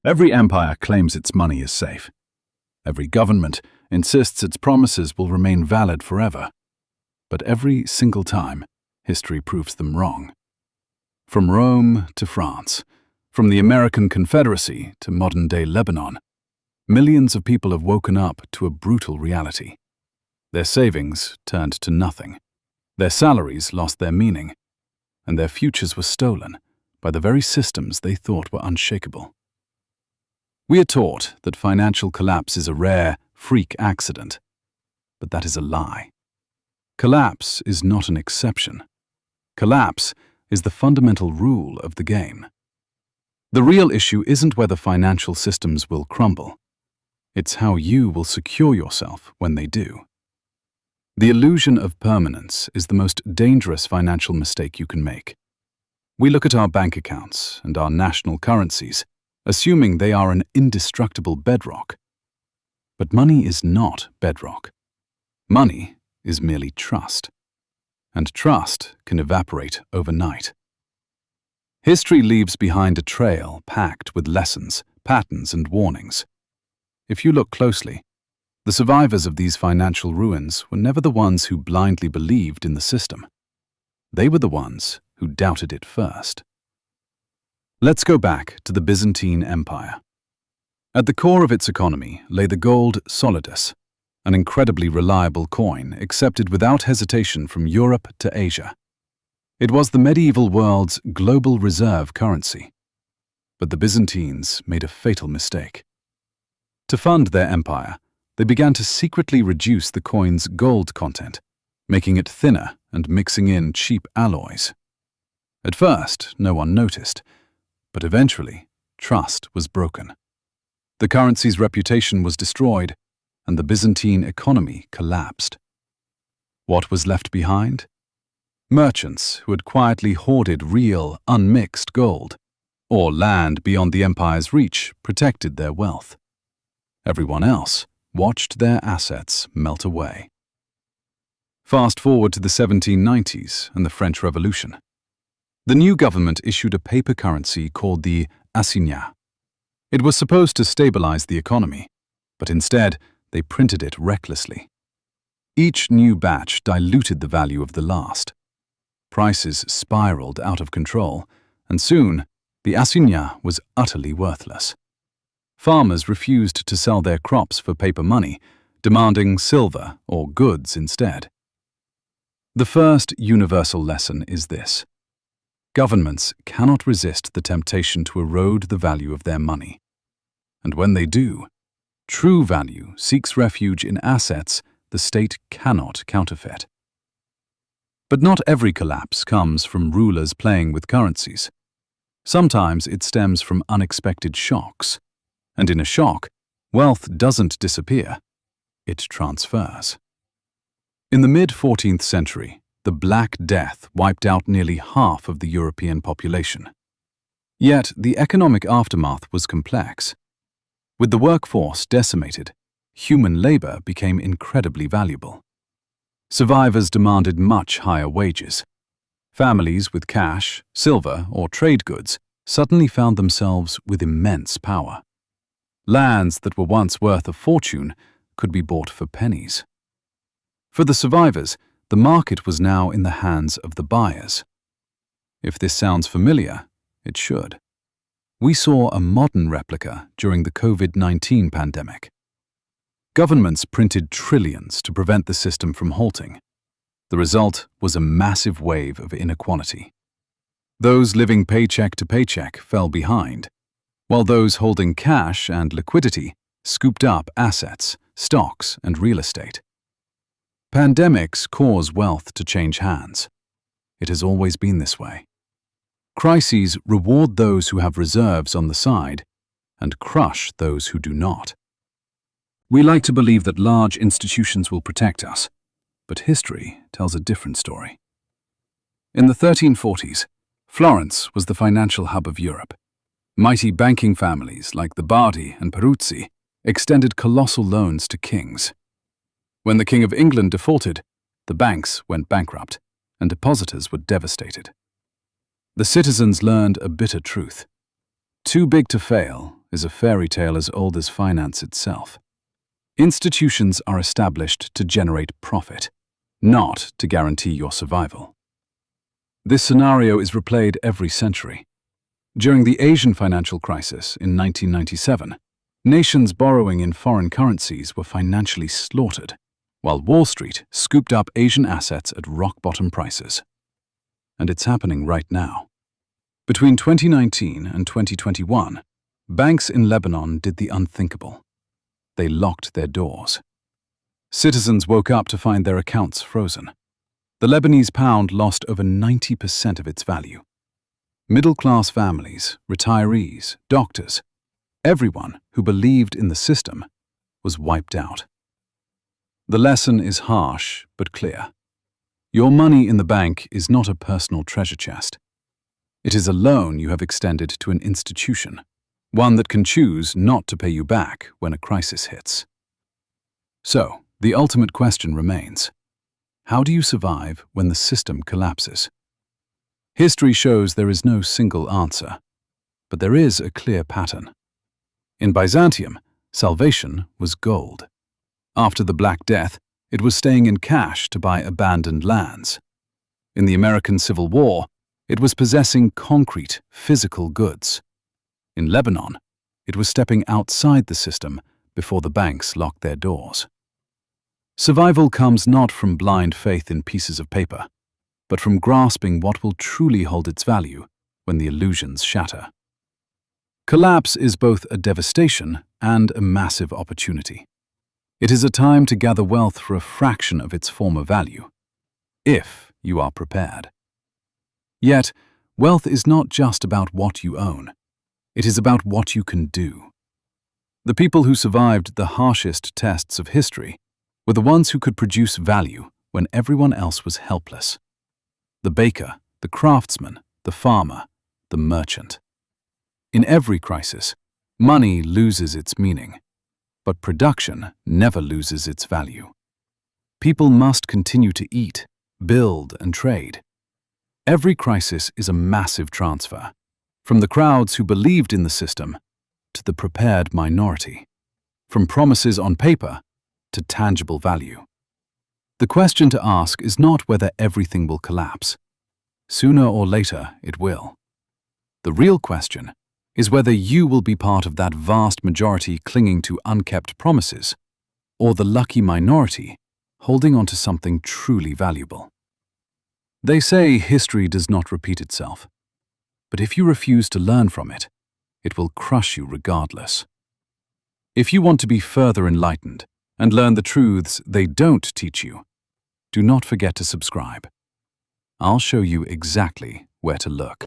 Every empire claims its money is safe. Every government insists its promises will remain valid forever. But every single time, history proves them wrong. From Rome to France, from the American Confederacy to modern-day Lebanon, millions of people have woken up to a brutal reality. Their savings turned to nothing. Their salaries lost their meaning, and their futures were stolen by the very systems they thought were unshakable. We are taught that financial collapse is a rare, freak accident, but that is a lie. Collapse is not an exception. Collapse is the fundamental rule of the game. The real issue isn't whether financial systems will crumble. It's how you will secure yourself when they do. The illusion of permanence is the most dangerous financial mistake you can make. We look at our bank accounts and our national currencies, assuming they are an indestructible bedrock. But money is not bedrock. Money is merely trust. And trust can evaporate overnight. History leaves behind a trail packed with lessons, patterns, and warnings. If you look closely, the survivors of these financial ruins were never the ones who blindly believed in the system. They were the ones who doubted it first. Let's go back to the Byzantine Empire. At the core of its economy lay the gold Solidus, an incredibly reliable coin accepted without hesitation from Europe to Asia. It was the medieval world's global reserve currency. But the Byzantines made a fatal mistake. To fund their empire, they began to secretly reduce the coin's gold content, making it thinner and mixing in cheap alloys. At first, no one noticed, but eventually, trust was broken. The currency's reputation was destroyed, and the Byzantine economy collapsed. What was left behind? Merchants who had quietly hoarded real, unmixed gold, or land beyond the empire's reach protected their wealth. Everyone else watched their assets melt away. Fast forward to the 1790s and the French Revolution. The new government issued a paper currency called the assignat. It was supposed to stabilize the economy, but instead they printed it recklessly. Each new batch diluted the value of the last. Prices spiraled out of control, and soon the assignat was utterly worthless. Farmers refused to sell their crops for paper money, demanding silver or goods instead. The first universal lesson is this: governments cannot resist the temptation to erode the value of their money. And when they do, true value seeks refuge in assets the state cannot counterfeit. But not every collapse comes from rulers playing with currencies. Sometimes it stems from unexpected shocks. And in a shock, wealth doesn't disappear, it transfers. In the mid-14th century, the Black Death wiped out nearly half of the European population. Yet the economic aftermath was complex. With the workforce decimated, human labor became incredibly valuable. Survivors demanded much higher wages. Families with cash, silver, or trade goods suddenly found themselves with immense power. Lands that were once worth a fortune could be bought for pennies. For the survivors, the market was now in the hands of the buyers. If this sounds familiar, it should. We saw a modern replica during the COVID-19 pandemic. Governments printed trillions to prevent the system from halting. The result was a massive wave of inequality. Those living paycheck to paycheck fell behind, while those holding cash and liquidity scooped up assets, stocks, and real estate. Pandemics cause wealth to change hands. It has always been this way. Crises reward those who have reserves on the side and crush those who do not. We like to believe that large institutions will protect us, but history tells a different story. In the 1340s, Florence was the financial hub of Europe. Mighty banking families like the Bardi and Peruzzi extended colossal loans to kings. When the King of England defaulted, the banks went bankrupt, and depositors were devastated. The citizens learned a bitter truth. Too big to fail is a fairy tale as old as finance itself. Institutions are established to generate profit, not to guarantee your survival. This scenario is replayed every century. During the Asian financial crisis in 1997, nations borrowing in foreign currencies were financially slaughtered, while Wall Street scooped up Asian assets at rock-bottom prices. And it's happening right now. Between 2019 and 2021, banks in Lebanon did the unthinkable. They locked their doors. Citizens woke up to find their accounts frozen. The Lebanese pound lost over 90% of its value. Middle-class families, retirees, doctors, everyone who believed in the system was wiped out. The lesson is harsh but clear. Your money in the bank is not a personal treasure chest. It is a loan you have extended to an institution, one that can choose not to pay you back when a crisis hits. So, the ultimate question remains: how do you survive when the system collapses? History shows there is no single answer, but there is a clear pattern. In Byzantium, salvation was gold. After the Black Death, it was staying in cash to buy abandoned lands. In the American Civil War, it was possessing concrete, physical goods. In Lebanon, it was stepping outside the system before the banks locked their doors. Survival comes not from blind faith in pieces of paper, but from grasping what will truly hold its value when the illusions shatter. Collapse is both a devastation and a massive opportunity. It is a time to gather wealth for a fraction of its former value, if you are prepared. Yet, wealth is not just about what you own. It is about what you can do. The people who survived the harshest tests of history were the ones who could produce value when everyone else was helpless. The baker, the craftsman, the farmer, the merchant. In every crisis, money loses its meaning, but production never loses its value. People must continue to eat, build, and trade. Every crisis is a massive transfer, from the crowds who believed in the system to the prepared minority, from promises on paper to tangible value. The question to ask is not whether everything will collapse. Sooner or later, it will. The real question is whether you will be part of that vast majority clinging to unkept promises, or the lucky minority holding on to something truly valuable. They say history does not repeat itself, but if you refuse to learn from it, it will crush you regardless. If you want to be further enlightened and learn the truths they don't teach you, do not forget to subscribe. I'll show you exactly where to look.